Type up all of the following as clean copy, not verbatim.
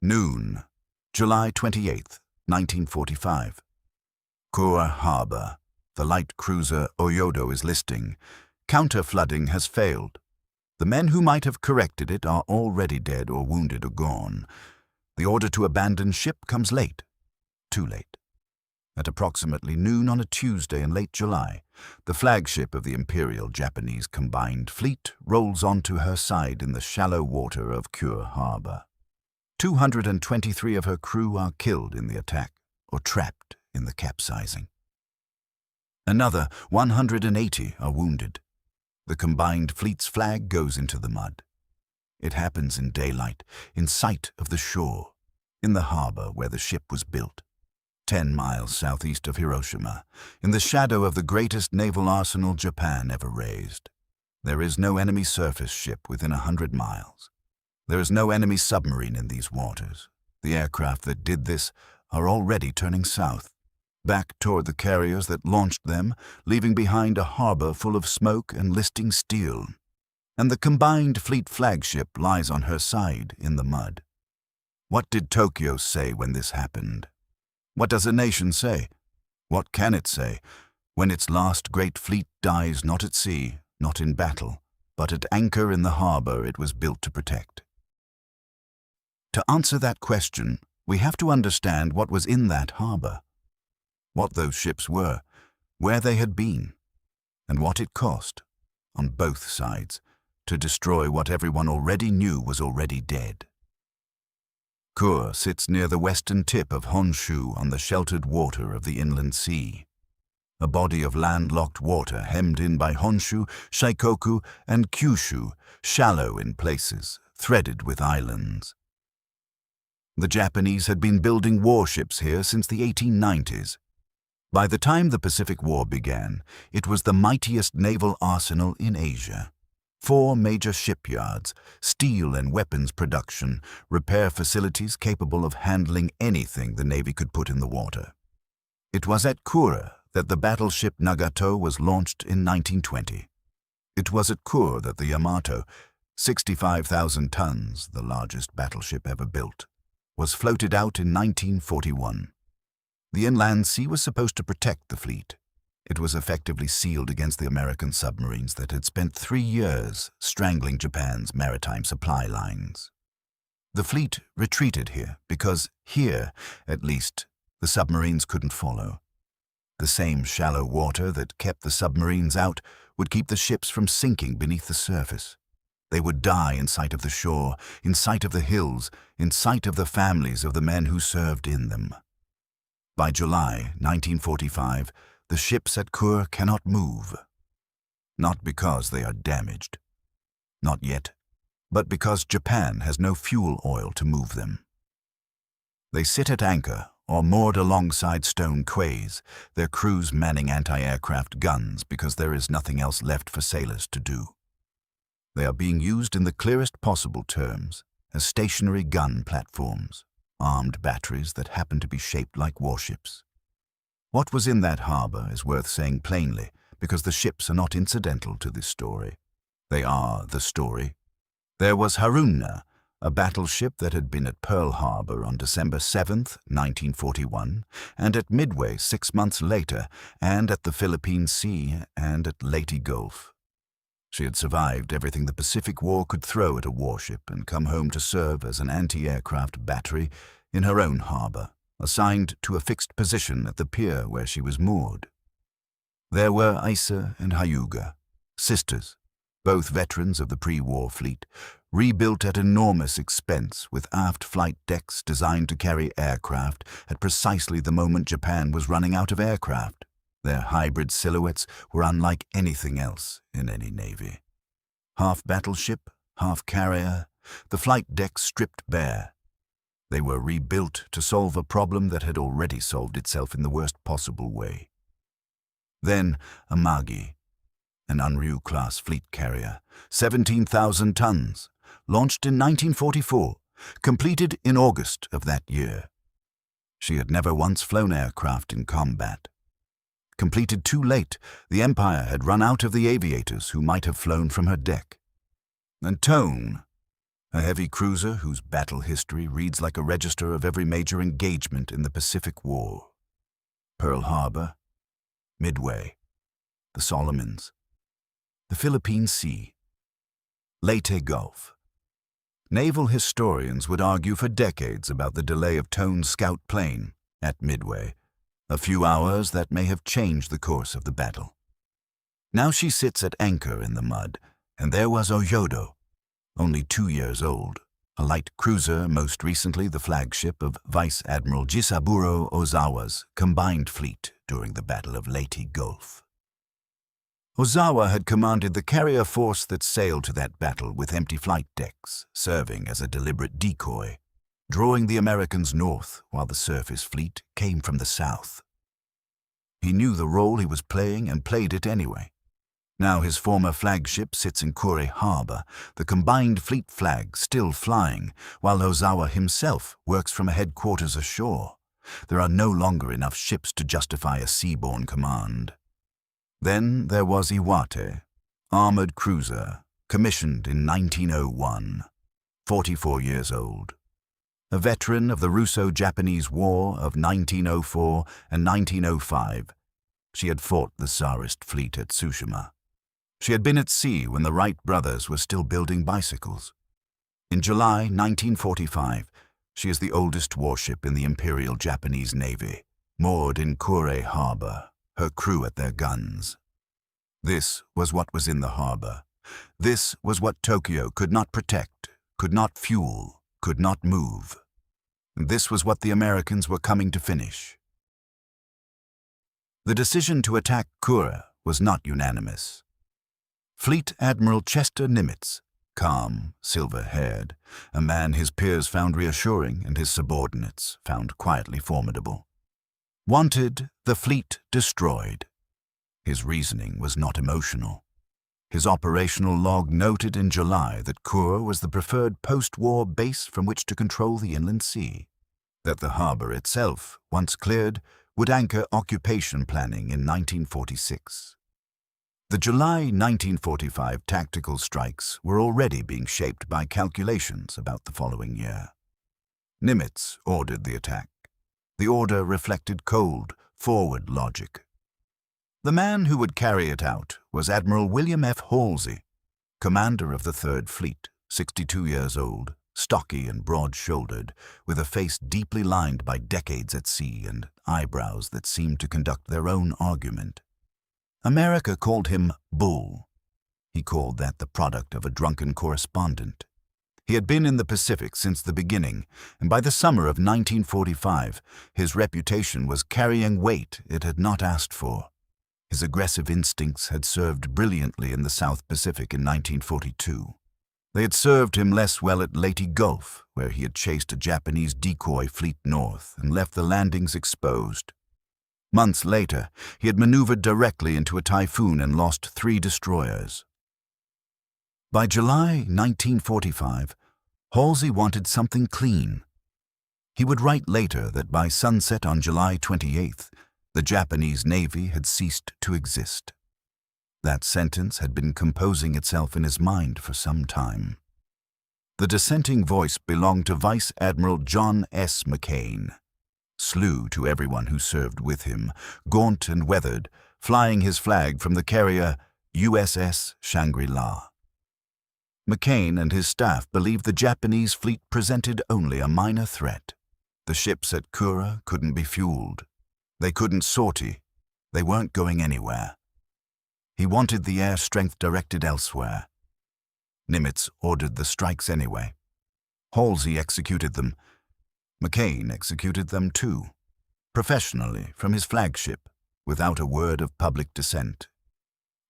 Noon, July 28, 1945. Kure Harbor. The light cruiser Oyodo is listing. Counter-flooding has failed. The men who might have corrected it are already dead or wounded or gone. The order to abandon ship comes late. Too late. At approximately noon on a Tuesday in late July, the flagship of the Imperial Japanese Combined Fleet rolls onto her side in the shallow water of Kure Harbor. 223 of her crew are killed in the attack or trapped in the capsizing. Another 180 are wounded. The Combined Fleet's flag goes into the mud. It happens in daylight, in sight of the shore, in the harbor where the ship was built, 10 miles southeast of Hiroshima, in the shadow of the greatest naval arsenal Japan ever raised. There is no enemy surface ship within 100 miles. There is no enemy submarine in these waters. The aircraft that did this are already turning south, back toward the carriers that launched them, leaving behind a harbor full of smoke and listing steel. And the Combined Fleet flagship lies on her side in the mud. What did Tokyo say when this happened? What does a nation say? What can it say when its last great fleet dies not at sea, not in battle, but at anchor in the harbor it was built to protect? To answer that question, we have to understand what was in that harbor, what those ships were, where they had been, and what it cost, on both sides, to destroy what everyone already knew was already dead. Kure sits near the western tip of Honshu on the sheltered water of the inland sea, a body of landlocked water hemmed in by Honshu, Shikoku, and Kyushu, shallow in places, threaded with islands. The Japanese had been building warships here since the 1890s. By the time the Pacific War began, it was the mightiest naval arsenal in Asia. 4 major shipyards, steel and weapons production, repair facilities capable of handling anything the Navy could put in the water. It was at Kure that the battleship Nagato was launched in 1920. It was at Kure that the Yamato, 65,000 tons, the largest battleship ever built, was floated out in 1941. The inland sea was supposed to protect the fleet. It was effectively sealed against the American submarines that had spent 3 years strangling Japan's maritime supply lines. The fleet retreated here because here, at least, the submarines couldn't follow. The same shallow water that kept the submarines out would keep the ships from sinking beneath the surface. They would die in sight of the shore, in sight of the hills, in sight of the families of the men who served in them. By July 1945, the ships at Kure cannot move. Not because they are damaged. Not yet, but because Japan has no fuel oil to move them. They sit at anchor or moored alongside stone quays, their crews manning anti-aircraft guns because there is nothing else left for sailors to do. They are being used in the clearest possible terms as stationary gun platforms, armed batteries that happen to be shaped like warships. What was in that harbor is worth saying plainly because the ships are not incidental to this story. They are the story. There was Haruna, a battleship that had been at Pearl Harbor on December 7th, 1941, and at Midway 6 months later, and at the Philippine Sea and at Leyte Gulf. She had survived everything the Pacific War could throw at a warship and come home to serve as an anti-aircraft battery in her own harbor, assigned to a fixed position at the pier where she was moored. There were Isa and Hyuga, sisters, both veterans of the pre-war fleet, rebuilt at enormous expense with aft flight decks designed to carry aircraft at precisely the moment Japan was running out of aircraft. Their hybrid silhouettes were unlike anything else in any navy. Half battleship, half carrier, the flight decks stripped bare. They were rebuilt to solve a problem that had already solved itself in the worst possible way. Then Amagi, an Unryu-class fleet carrier, 17,000 tons, launched in 1944, completed in August of that year. She had never once flown aircraft in combat. Completed too late, the Empire had run out of the aviators who might have flown from her deck. And tone. a heavy cruiser whose battle history reads like a register of every major engagement in the Pacific War. Pearl Harbor, Midway, the Solomons, the Philippine Sea, Leyte Gulf. Naval historians would argue for decades about the delay of Tone's scout plane at Midway, a few hours that may have changed the course of the battle. Now she sits at anchor in the mud, and there was Oyodo, only 2 years old, a light cruiser, most recently the flagship of Vice Admiral Jisaburo Ozawa's combined fleet during the Battle of Leyte Gulf. Ozawa had commanded the carrier force that sailed to that battle with empty flight decks, serving as a deliberate decoy, drawing the Americans north while the surface fleet came from the south. He knew the role he was playing and played it anyway. Now his former flagship sits in Kure Harbor, the combined fleet flag still flying, while Ozawa himself works from a headquarters ashore. There are no longer enough ships to justify a seaborne command. Then there was Iwate, armored cruiser, commissioned in 1901, 44 years old. A veteran of the Russo-Japanese War of 1904 and 1905, she had fought the Tsarist fleet at Tsushima. She had been at sea when the Wright brothers were still building bicycles. In July 1945, she is the oldest warship in the Imperial Japanese Navy, moored in Kure Harbor, her crew at their guns. This was what was in the harbor. This was what Tokyo could not protect, could not fuel, could not move. And this was what the Americans were coming to finish. The decision to attack Kure was not unanimous. Fleet Admiral Chester Nimitz, calm, silver-haired, a man his peers found reassuring and his subordinates found quietly formidable, wanted the fleet destroyed. His reasoning was not emotional. His operational log noted in July that Kure was the preferred post-war base from which to control the inland sea, that the harbor itself, once cleared, would anchor occupation planning in 1946. The July 1945 tactical strikes were already being shaped by calculations about the following year. Nimitz ordered the attack. The order reflected cold, forward logic. The man who would carry it out was Admiral William F. Halsey, commander of the Third Fleet, 62 years old, stocky and broad-shouldered, with a face deeply lined by decades at sea and eyebrows that seemed to conduct their own argument. America called him Bull. He called that the product of a drunken correspondent. He had been in the Pacific since the beginning, and by the summer of 1945, his reputation was carrying weight it had not asked for. His aggressive instincts had served brilliantly in the South Pacific in 1942. They had served him less well at Leyte Gulf, where he had chased a Japanese decoy fleet north and left the landings exposed. Months later, he had maneuvered directly into a typhoon and lost 3 destroyers. By July 1945, Halsey wanted something clean. He would write later that by sunset on July 28th, the Japanese Navy had ceased to exist. That sentence had been composing itself in his mind for some time. The dissenting voice belonged to Vice Admiral John S. McCain, slew to everyone who served with him, gaunt and weathered, flying his flag from the carrier USS Shangri-La. McCain and his staff believed the Japanese fleet presented only a minor threat. The ships at Kure couldn't be fueled. They couldn't sortie. They weren't going anywhere. He wanted the air strength directed elsewhere. Nimitz ordered the strikes anyway. Halsey executed them. McCain executed them too, professionally from his flagship, without a word of public dissent.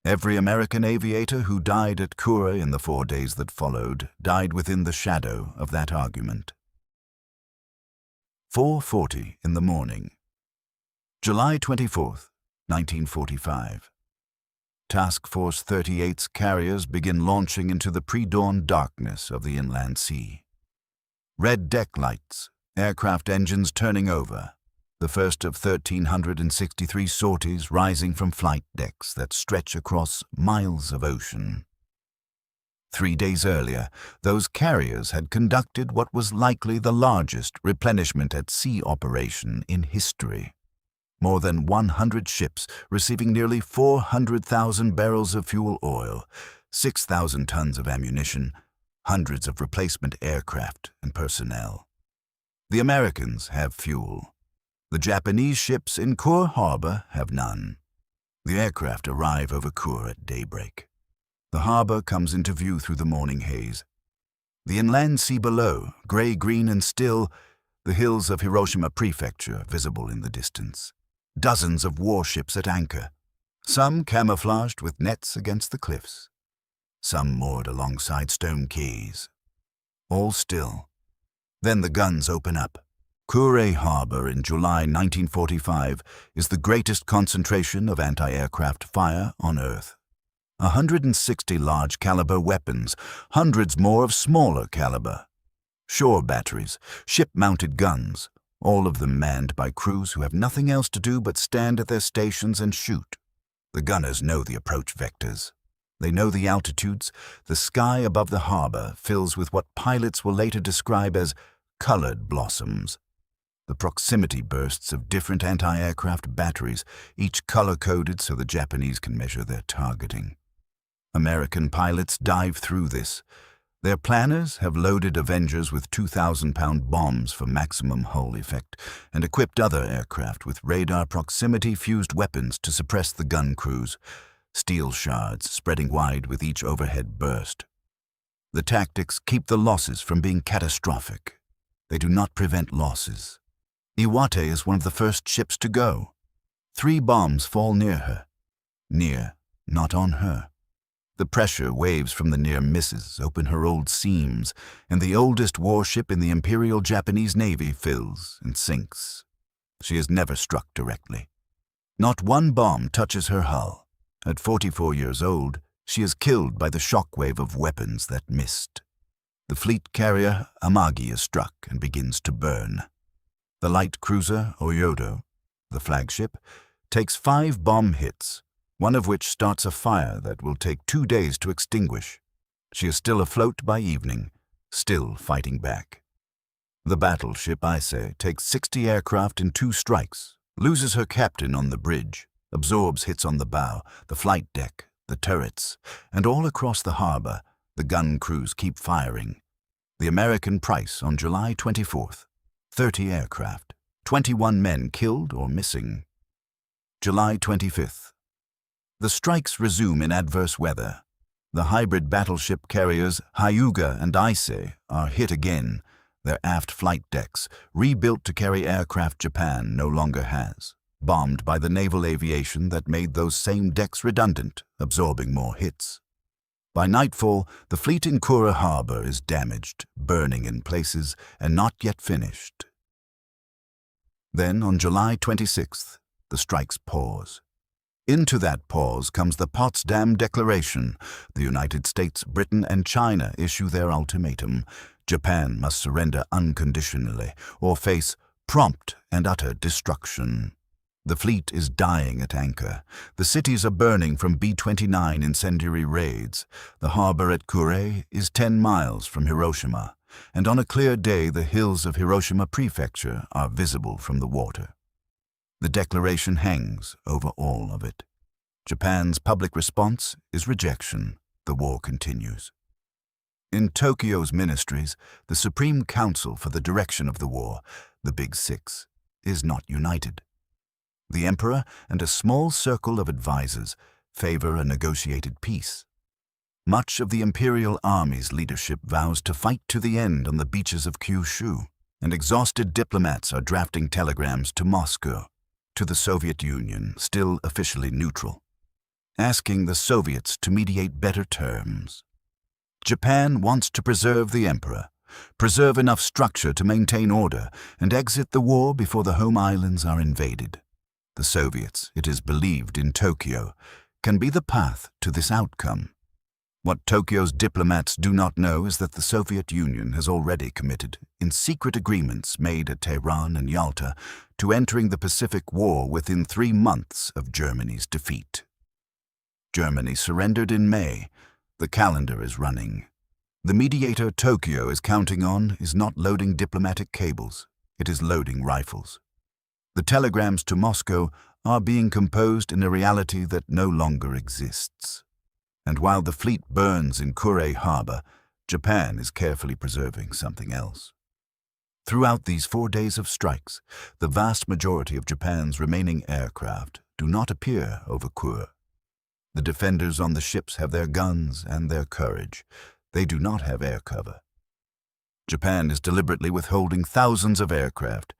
Every American aviator who died at Kure in the 4 days that followed died within the shadow of that argument. 4:40 in the morning. July 24th, 1945. Task Force 38's carriers begin launching into the pre-dawn darkness of the inland sea. Red deck lights, aircraft engines turning over, the first of 1,363 sorties rising from flight decks that stretch across miles of ocean. 3 days earlier, those carriers had conducted what was likely the largest replenishment at sea operation in history. More than 100 ships receiving nearly 400,000 barrels of fuel oil, 6,000 tons of ammunition, hundreds of replacement aircraft and personnel. The Americans have fuel. The Japanese ships in Kure harbor have none. The aircraft arrive over Kure at daybreak. The harbor comes into view through the morning haze. The inland sea below, gray-green and still, the hills of Hiroshima Prefecture visible in the distance. Dozens of warships at anchor, some camouflaged with nets against the cliffs, some moored alongside stone quays. All still. Then the guns open up. Kure Harbor in July 1945 is the greatest concentration of anti-aircraft fire on Earth. 160 large-caliber weapons, hundreds more of smaller caliber. Shore batteries, ship-mounted guns, all of them manned by crews who have nothing else to do but stand at their stations and shoot. The gunners know the approach vectors. They know the altitudes. The sky above the harbor fills with what pilots will later describe as colored blossoms. The proximity bursts of different anti-aircraft batteries, each color-coded so the Japanese can measure their targeting. American pilots dive through this. Their planners have loaded Avengers with 2,000-pound bombs for maximum hull effect and equipped other aircraft with radar proximity-fused weapons to suppress the gun crews, steel shards spreading wide with each overhead burst. The tactics keep the losses from being catastrophic. They do not prevent losses. Iwate is one of the first ships to go. 3 bombs fall near her. Near, not on her. The pressure waves from the near misses open her old seams, and the oldest warship in the Imperial Japanese Navy fills and sinks. She is never struck directly. Not one bomb touches her hull. At 44 years old, she is killed by the shockwave of weapons that missed. The fleet carrier Amagi is struck and begins to burn. The light cruiser Oyodo, the flagship, takes 5 bomb hits, one of which starts a fire that will take 2 days to extinguish. She is still afloat by evening, still fighting back. The battleship Ise takes 60 aircraft in 2 strikes, loses her captain on the bridge, absorbs hits on the bow, the flight deck, the turrets, and all across the harbor, the gun crews keep firing. The American price on July 24th, 30 aircraft, 21 men killed or missing. July 25th. The strikes resume in adverse weather. The hybrid battleship carriers Hyuga and Ise are hit again, their aft flight decks, rebuilt to carry aircraft Japan no longer has, bombed by the naval aviation that made those same decks redundant, absorbing more hits. By nightfall, the fleet in Kure harbor is damaged, burning in places, and not yet finished. Then, on July 26th, the strikes pause. Into that pause comes the Potsdam Declaration. The United States, Britain, and China issue their ultimatum. Japan must surrender unconditionally or face prompt and utter destruction. The fleet is dying at anchor. The cities are burning from B-29 incendiary raids. The harbor at Kure is 10 miles from Hiroshima, and on a clear day the hills of Hiroshima Prefecture are visible from the water. The declaration hangs over all of it. Japan's public response is rejection. The war continues. In Tokyo's ministries, the Supreme Council for the direction of the war, the Big Six, is not united. The emperor and a small circle of advisors favor a negotiated peace. Much of the imperial army's leadership vows to fight to the end on the beaches of Kyushu, and exhausted diplomats are drafting telegrams to Moscow, to the Soviet Union, still officially neutral, asking the Soviets to mediate better terms. Japan wants to preserve the emperor, preserve enough structure to maintain order, and exit the war before the home islands are invaded. The Soviets, it is believed in Tokyo, can be the path to this outcome. What Tokyo's diplomats do not know is that the Soviet Union has already committed, in secret agreements made at Tehran and Yalta, to entering the Pacific War within 3 months of Germany's defeat. Germany surrendered in May. The calendar is running. The mediator Tokyo is counting on is not loading diplomatic cables. It is loading rifles. The telegrams to Moscow are being composed in a reality that no longer exists. And while the fleet burns in Kure harbor, Japan is carefully preserving something else. Throughout these 4 days of strikes, the vast majority of Japan's remaining aircraft do not appear over Kure. The defenders on the ships have their guns and their courage. They do not have air cover. Japan is deliberately withholding thousands of aircraft,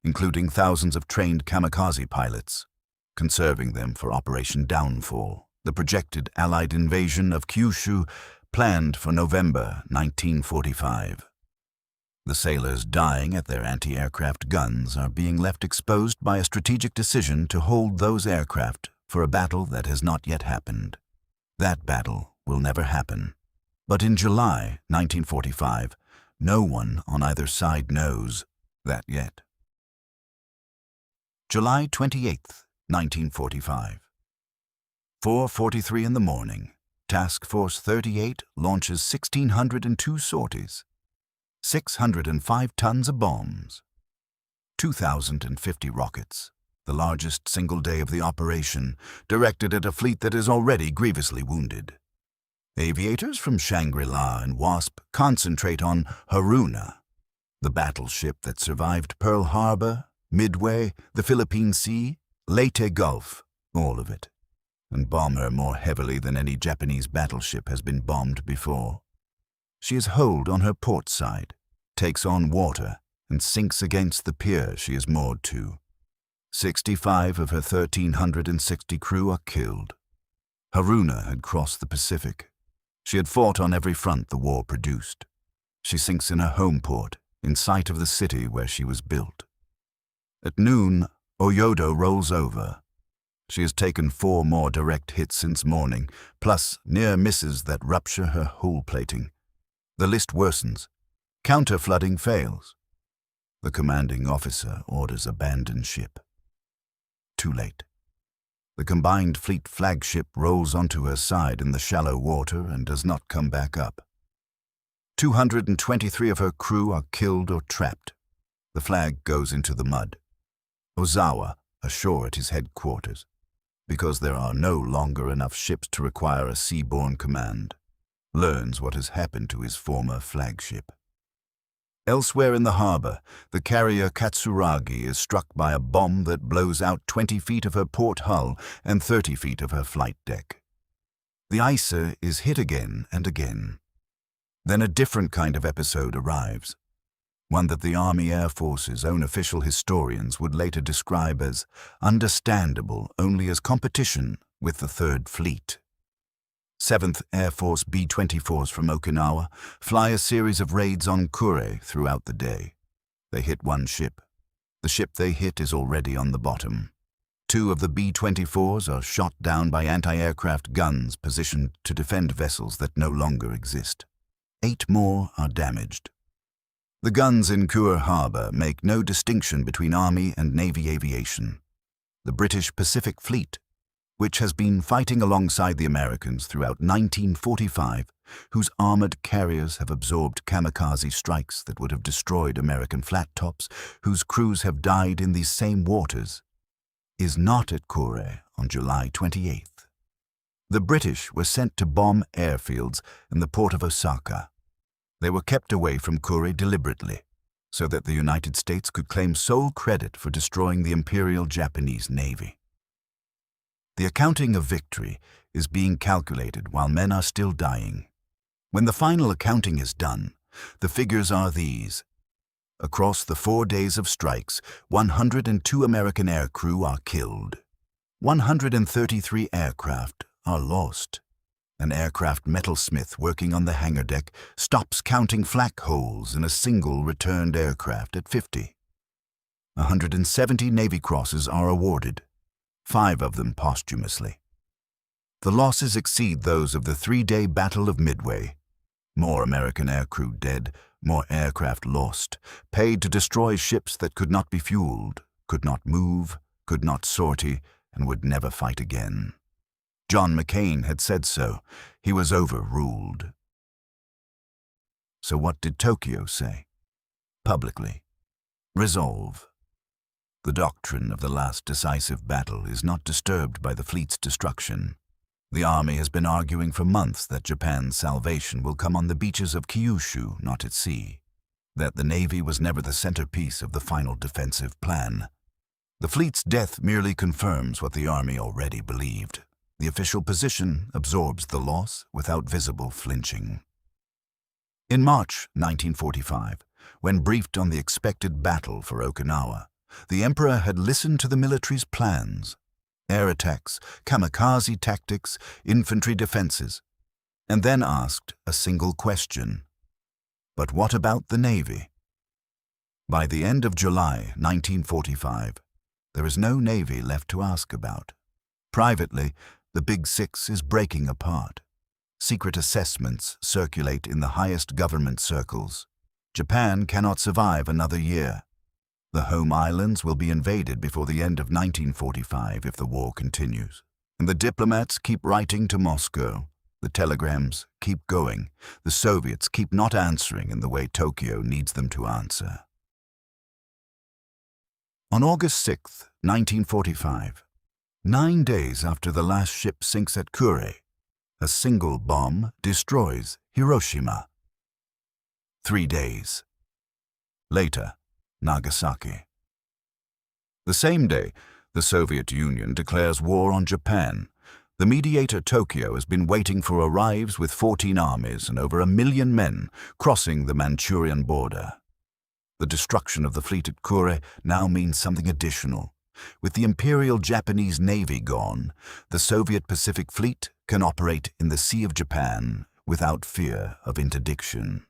including thousands of trained kamikaze pilots, conserving them for Operation Downfall, the projected Allied invasion of Kyushu planned for November 1945. The sailors dying at their anti-aircraft guns are being left exposed by a strategic decision to hold those aircraft for a battle that has not yet happened. That battle will never happen. But in July 1945, no one on either side knows that yet. July 28th, 1945. 4:43 in the morning, Task Force 38 launches 1,602 sorties, 605 tons of bombs, 2,050 rockets, the largest single day of the operation, directed at a fleet that is already grievously wounded. Aviators from Shangri-La and WASP concentrate on Haruna, the battleship that survived Pearl Harbor, Midway, the Philippine Sea, Leyte Gulf, all of it, and bomb her more heavily than any Japanese battleship has been bombed before. She is holed on her port side, takes on water, and sinks against the pier she is moored to. 65 of her 1,360 crew are killed. Haruna had crossed the Pacific. She had fought on every front the war produced. She sinks in her home port, in sight of the city where she was built. At noon, Oyodo rolls over. She has taken 4 more direct hits since morning, plus near misses that rupture her hull plating. The list worsens. Counter-flooding fails. The commanding officer orders abandon ship. Too late. The combined fleet flagship rolls onto her side in the shallow water and does not come back up. 223 of her crew are killed or trapped. The flag goes into the mud. Ozawa, ashore at his headquarters, because there are no longer enough ships to require a seaborne command, learns what has happened to his former flagship. Elsewhere in the harbor, the carrier Katsuragi is struck by a bomb that blows out 20 feet of her port hull and 30 feet of her flight deck. The Isa is hit again and again. Then a different kind of episode arrives, one that the Army Air Force's own official historians would later describe as understandable only as competition with the Third Fleet. 7th Air Force B-24s from Okinawa fly a series of raids on Kure throughout the day. They hit one ship. The ship they hit is already on the bottom. 2 of the B-24s are shot down by anti-aircraft guns positioned to defend vessels that no longer exist. 8 more are damaged. The guns in Kure harbor make no distinction between Army and Navy aviation. The British Pacific Fleet, which has been fighting alongside the Americans throughout 1945, whose armored carriers have absorbed kamikaze strikes that would have destroyed American flat tops, whose crews have died in these same waters, is not at Kure on July 28th. The British were sent to bomb airfields in the port of Osaka. They were kept away from Kure deliberately, so that the United States could claim sole credit for destroying the Imperial Japanese Navy. The accounting of victory is being calculated while men are still dying. When the final accounting is done, the figures are these. Across the 4 days of strikes, 102 American aircrew are killed. 133 aircraft are lost. An aircraft metalsmith working on the hangar deck stops counting flak holes in a single returned aircraft at 50. 170 Navy Crosses are awarded, 5 of them posthumously. The losses exceed those of the 3-day Battle of Midway. More American aircrew dead, more aircraft lost, paid to destroy ships that could not be fueled, could not move, could not sortie, and would never fight again. John McCain had said so. He was overruled. So what did Tokyo say? Publicly. Resolve. The doctrine of the last decisive battle is not disturbed by the fleet's destruction. The army has been arguing for months that Japan's salvation will come on the beaches of Kyushu, not at sea. That the Navy was never the centerpiece of the final defensive plan. The fleet's death merely confirms what the army already believed. The official position absorbs the loss without visible flinching. In March 1945, when briefed on the expected battle for Okinawa, the Emperor had listened to the military's plans: air attacks, kamikaze tactics, infantry defenses, and then asked a single question. But what about the Navy? By the end of July 1945, there is no Navy left to ask about. Privately, the Big Six is breaking apart. Secret assessments circulate in the highest government circles. Japan cannot survive another year. The home islands will be invaded before the end of 1945 if the war continues. And the diplomats keep writing to Moscow. The telegrams keep going. The Soviets keep not answering in the way Tokyo needs them to answer. On August 6, 1945, 9 days after the last ship sinks at Kure, a single bomb destroys Hiroshima. 3 days. Later, Nagasaki. The same day, the Soviet Union declares war on Japan. The mediator Tokyo has been waiting for arrives with 14 armies and over 1 million men crossing the Manchurian border. The destruction of the fleet at Kure now means something additional. With the Imperial Japanese Navy gone, the Soviet Pacific Fleet can operate in the Sea of Japan without fear of interdiction.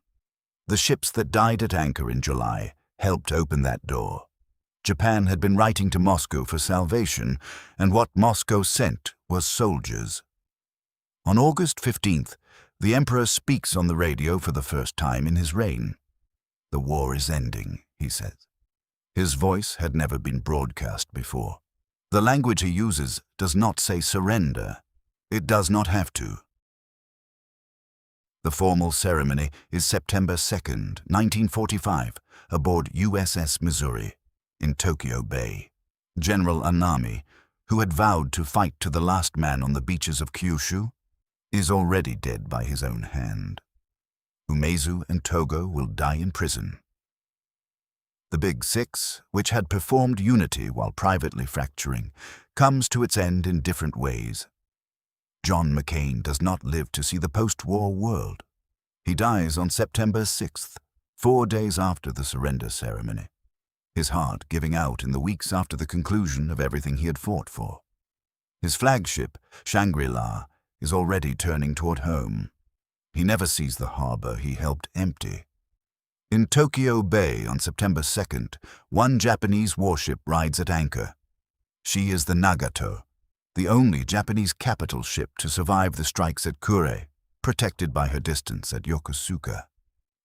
The ships that died at anchor in July helped open that door. Japan had been writing to Moscow for salvation, and what Moscow sent was soldiers. On August 15th, the Emperor speaks on the radio for the first time in his reign. "The war is ending," he says. His voice had never been broadcast before. The language he uses does not say surrender. It does not have to. The formal ceremony is September 2nd, 1945, aboard USS Missouri, in Tokyo Bay. General Anami, who had vowed to fight to the last man on the beaches of Kyushu, is already dead by his own hand. Umezu and Togo will die in prison. The Big Six, which had performed unity while privately fracturing, comes to its end in different ways. John McCain does not live to see the post-war world. He dies on September 6th, 4 days after the surrender ceremony, his heart giving out in the weeks after the conclusion of everything he had fought for. His flagship, Shangri-La, is already turning toward home. He never sees the harbor he helped empty. In Tokyo Bay on September 2nd, one Japanese warship rides at anchor. She is the Nagato, the only Japanese capital ship to survive the strikes at Kure, protected by her distance at Yokosuka.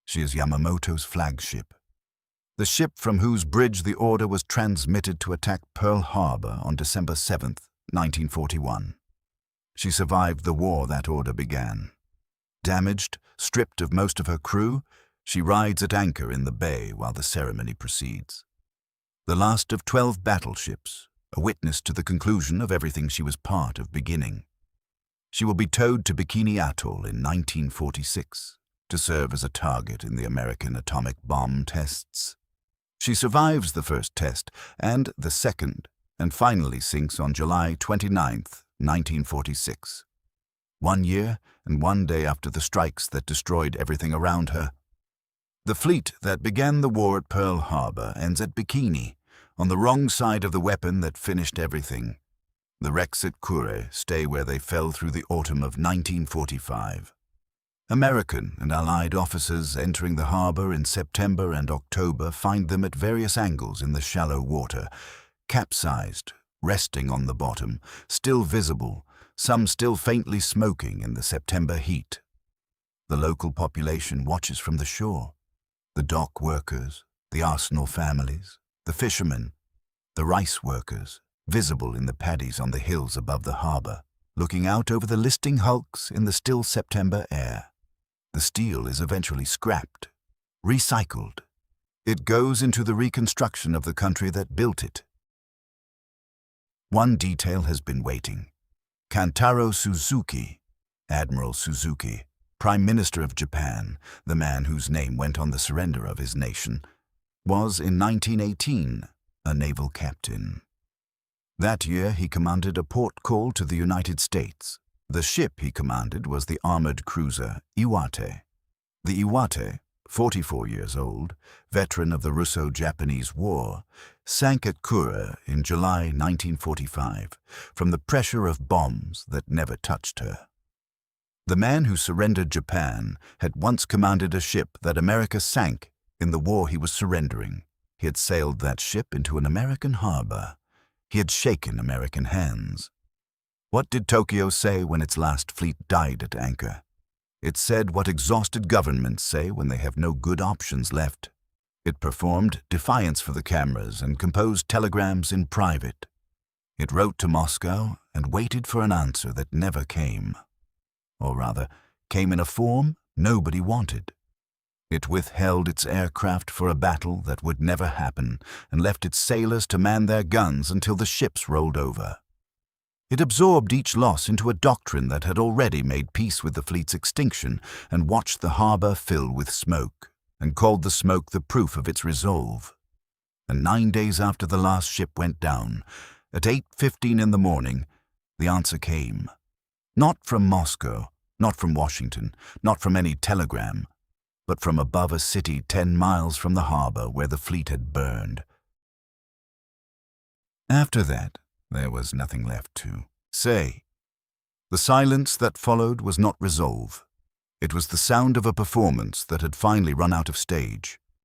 She is Yamamoto's flagship. The ship from whose bridge the order was transmitted to attack Pearl Harbor on December 7th, 1941. She survived the war that order began. Damaged, stripped of most of her crew, she rides at anchor in the bay while the ceremony proceeds. The last of 12 battleships, a witness to the conclusion of everything she was part of beginning. She will be towed to Bikini Atoll in 1946 to serve as a target in the American atomic bomb tests. She survives the first test and the second, and finally sinks on July 29th, 1946. 1 year and 1 day after the strikes that destroyed everything around her. The fleet that began the war at Pearl Harbor ends at Bikini, on the wrong side of the weapon that finished everything. The wrecks at Kure stay where they fell through the autumn of 1945. American and Allied officers entering the harbor in September and October find them at various angles in the shallow water, capsized, resting on the bottom, still visible, some still faintly smoking in the September heat. The local population watches from the shore. The dock workers, the arsenal families, the fishermen, the rice workers, visible in the paddies on the hills above the harbor, looking out over the listing hulks in the still September air. The steel is eventually scrapped, recycled. It goes into the reconstruction of the country that built it. One detail has been waiting. Kantaro Suzuki, Admiral Suzuki, Prime Minister of Japan, the man whose name went on the surrender of his nation, was in 1918 a naval captain. That year he commanded a port call to the United States. The ship he commanded was the armored cruiser Iwate. The Iwate, 44 years old, veteran of the Russo-Japanese War, sank at Kure in July 1945 from the pressure of bombs that never touched her. The man who surrendered Japan had once commanded a ship that America sank in the war he was surrendering. He had sailed that ship into an American harbor. He had shaken American hands. What did Tokyo say when its last fleet died at anchor? It said what exhausted governments say when they have no good options left. It performed defiance for the cameras and composed telegrams in private. It wrote to Moscow and waited for an answer that never came. Or rather, came in a form nobody wanted. It withheld its aircraft for a battle that would never happen and left its sailors to man their guns until the ships rolled over. It absorbed each loss into a doctrine that had already made peace with the fleet's extinction and watched the harbor fill with smoke, and called the smoke the proof of its resolve. And 9 days after the last ship went down, at 8:15 in the morning, the answer came. Not from Moscow, not from Washington, not from any telegram, but from above a city 10 miles from the harbor where the fleet had burned. After that, there was nothing left to say. The silence that followed was not resolve. It was the sound of a performance that had finally run out of stage.